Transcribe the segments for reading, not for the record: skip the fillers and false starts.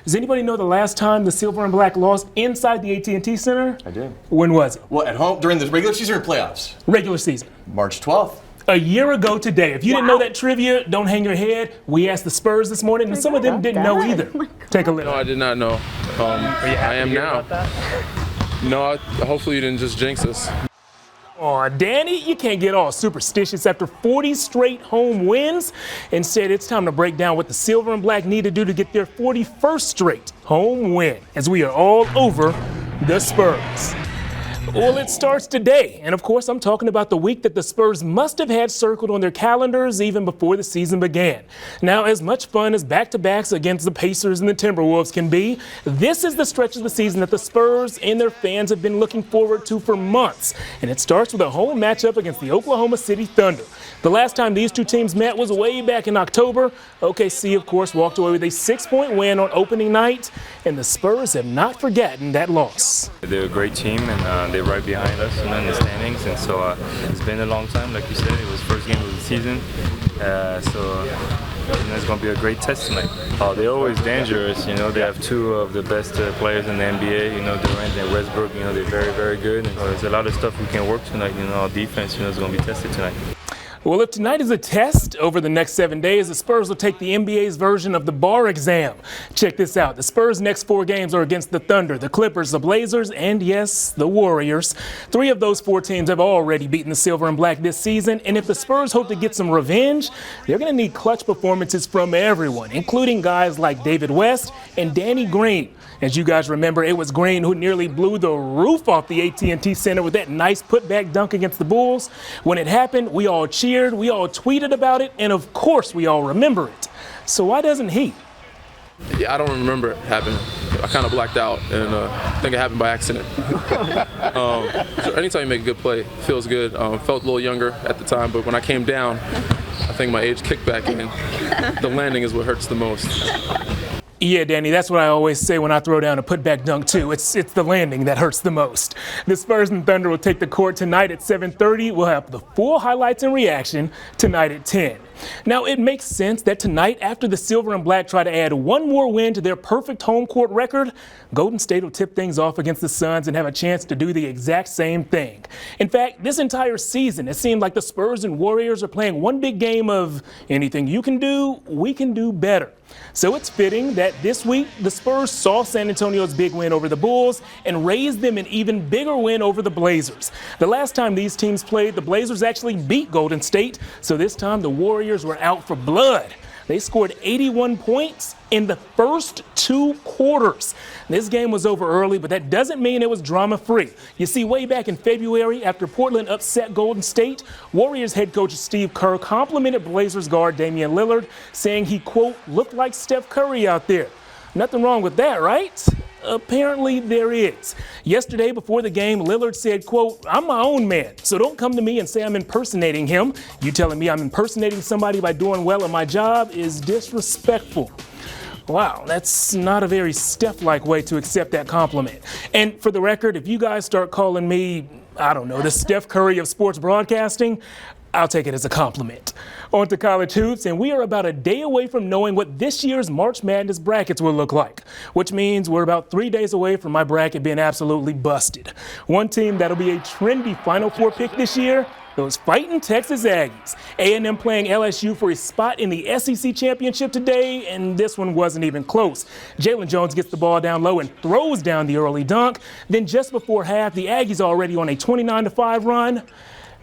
Does anybody know the last time the Silver and Black lost inside the AT&T Center? I do. When was it? Well, at home during the regular season or playoffs? Regular season. March 12th. A year ago today. If you didn't know that trivia, don't hang your head. We asked the Spurs this morning, and some of them didn't know either. Take a look. No, I did not know. I am now. No, hopefully you didn't just jinx us. Aw, Danny, you can't get all superstitious after 40 straight home wins. Instead, it's time to break down what the Silver and Black need to do to get their 41st straight home win, as we are all over the Spurs. Well, it starts today, and of course I'm talking about the week that the Spurs must have had circled on their calendars even before the season began. Now, as much fun as back-to-backs against the Pacers and the Timberwolves can be, this is the stretch of the season that the Spurs and their fans have been looking forward to for months, and it starts with a home matchup against the Oklahoma City Thunder. The last time these two teams met was way back in October. OKC, of course, walked away with a 6-point win on opening night, and the Spurs have not forgotten that loss. They're a great team, and they're right behind us in the standings, and so it's been a long time, like you said. It was the first game of the season, so it's going to be a great test tonight. They're always dangerous, they have two of the best players in the NBA, Durant and Westbrook, they're very, very good, and there's a lot of stuff we can work tonight, our defense, is going to be tested tonight. Well, if tonight is a test, over the next 7 days, the Spurs will take the NBA's version of the bar exam. Check this out. The Spurs' next 4 games are against the Thunder, the Clippers, the Blazers, and yes, the Warriors. 3 of those 4 teams have already beaten the Silver and Black this season, and if the Spurs hope to get some revenge, they're going to need clutch performances from everyone, including guys like David West and Danny Green. As you guys remember, it was Green who nearly blew the roof off the AT&T Center with that nice putback dunk against the Bulls. When it happened, we all cheered, we all tweeted about it, and of course we all remember it. So why doesn't he? Yeah, I don't remember it happening. I kind of blacked out, and I think it happened by accident. So anytime you make a good play, it feels good. Felt a little younger at the time, but when I came down, I think my age kicked back in. The landing is what hurts the most. Yeah, Danny, that's what I always say when I throw down a putback dunk, too. It's the landing that hurts the most. The Spurs and Thunder will take the court tonight at 7:30. We'll have the full highlights and reaction tonight at 10. Now, it makes sense that tonight, after the Silver and Black try to add one more win to their perfect home court record, Golden State will tip things off against the Suns and have a chance to do the exact same thing. In fact, this entire season, it seemed like the Spurs and Warriors are playing one big game of anything you can do, we can do better. So it's fitting that this week, the Spurs saw San Antonio's big win over the Bulls and raised them an even bigger win over the Blazers. The last time these teams played, the Blazers actually beat Golden State, so this time the Warriors were out for blood. They scored 81 points in the first 2 quarters. This game was over early, but that doesn't mean it was drama-free. You see, way back in February, after Portland upset Golden State, Warriors head coach Steve Kerr complimented Blazers guard Damian Lillard, saying he, quote, looked like Steph Curry out there. Nothing wrong with that, right? Apparently there is. Yesterday before the game, Lillard said, quote, I'm my own man, so don't come to me and say I'm impersonating him. You telling me I'm impersonating somebody by doing well at my job is disrespectful. Wow, that's not a very Steph-like way to accept that compliment. And for the record, if you guys start calling me, I don't know, the Steph Curry of sports broadcasting, I'll take it as a compliment. On to college hoops, and we are about a day away from knowing what this year's March Madness brackets will look like, which means we're about 3 days away from my bracket being absolutely busted. One team that'll be a trendy Final Four pick this year, those fighting Texas Aggies. A&M playing LSU for a spot in the SEC championship today, and this one wasn't even close. Jalen Jones gets the ball down low and throws down the early dunk. Then just before half, the Aggies are already on a 29-5 run.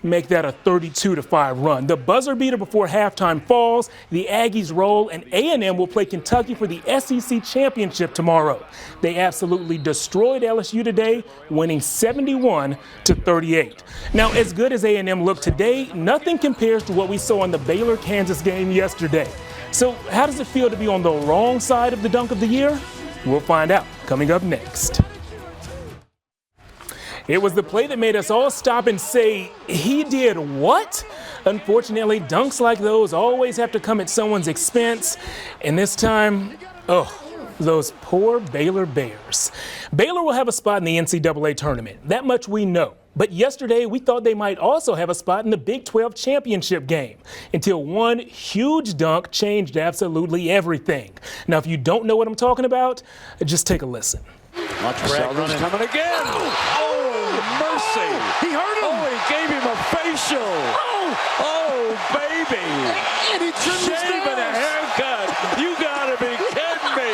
Make that a 32-5 run. The buzzer beater before halftime falls, the Aggies roll, and A&M will play Kentucky for the SEC championship tomorrow. They absolutely destroyed LSU today, winning 71-38. Now, as good as A&M looked today, nothing compares to what we saw in the Baylor-Kansas game yesterday. So how does it feel to be on the wrong side of the dunk of the year? We'll find out coming up next. It was the play that made us all stop and say, he did what? Unfortunately, dunks like those always have to come at someone's expense. And this time, those poor Baylor Bears. Baylor will have a spot in the NCAA tournament. That much we know. But yesterday, we thought they might also have a spot in the Big 12 championship game until one huge dunk changed absolutely everything. Now, if you don't know what I'm talking about, just take a listen. Watch Bragg coming again. Oh, mercy. He hurt him. Oh, he gave him a facial. Oh, baby. And he shaving a haircut. You gotta be kidding me.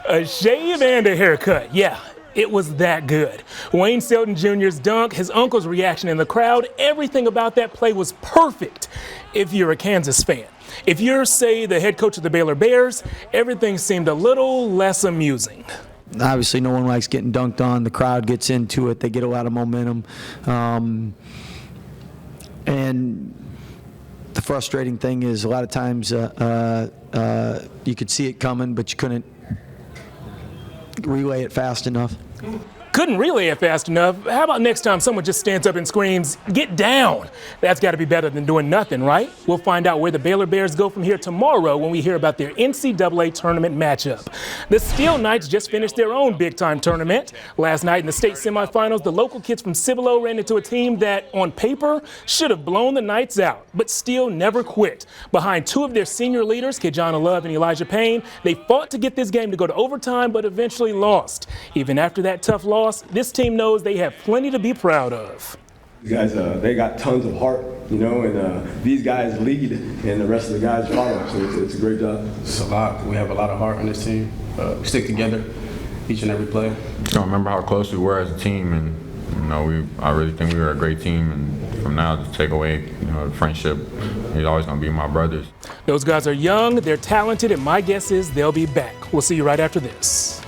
A shave and a haircut, yeah. It was that good. Wayne Selden Jr.'s dunk, his uncle's reaction in the crowd, everything about that play was perfect if you're a Kansas fan. If you're, say, the head coach of the Baylor Bears, everything seemed a little less amusing. Obviously, no one likes getting dunked on. The crowd gets into it. They get a lot of momentum. And the frustrating thing is a lot of times you could see it coming, but you couldn't relay it fast enough. Couldn't relay it fast enough. How about next time someone just stands up and screams, "Get down"? That's got to be better than doing nothing, right? We'll find out where the Baylor Bears go from here tomorrow when we hear about their NCAA tournament matchup. The Steele Knights just finished their own big-time tournament. Last night in the state semifinals, the local kids from Cibolo ran into a team that, on paper, should have blown the Knights out. But Steele never quit. Behind two of their senior leaders, Kejana Love and Elijah Payne, they fought to get this game to go to overtime, but eventually lost. Even after that tough loss, this team knows they have plenty to be proud of. These guys, they got tons of heart, and these guys lead, and the rest of the guys follow. So it's a great job. It's a lot. We have a lot of heart on this team. We stick together each and every play. I don't remember how close we were as a team, and I really think we were a great team. And from now to take away, the friendship, it's always gonna be my brothers. Those guys are young, they're talented, and my guess is they'll be back. We'll see you right after this.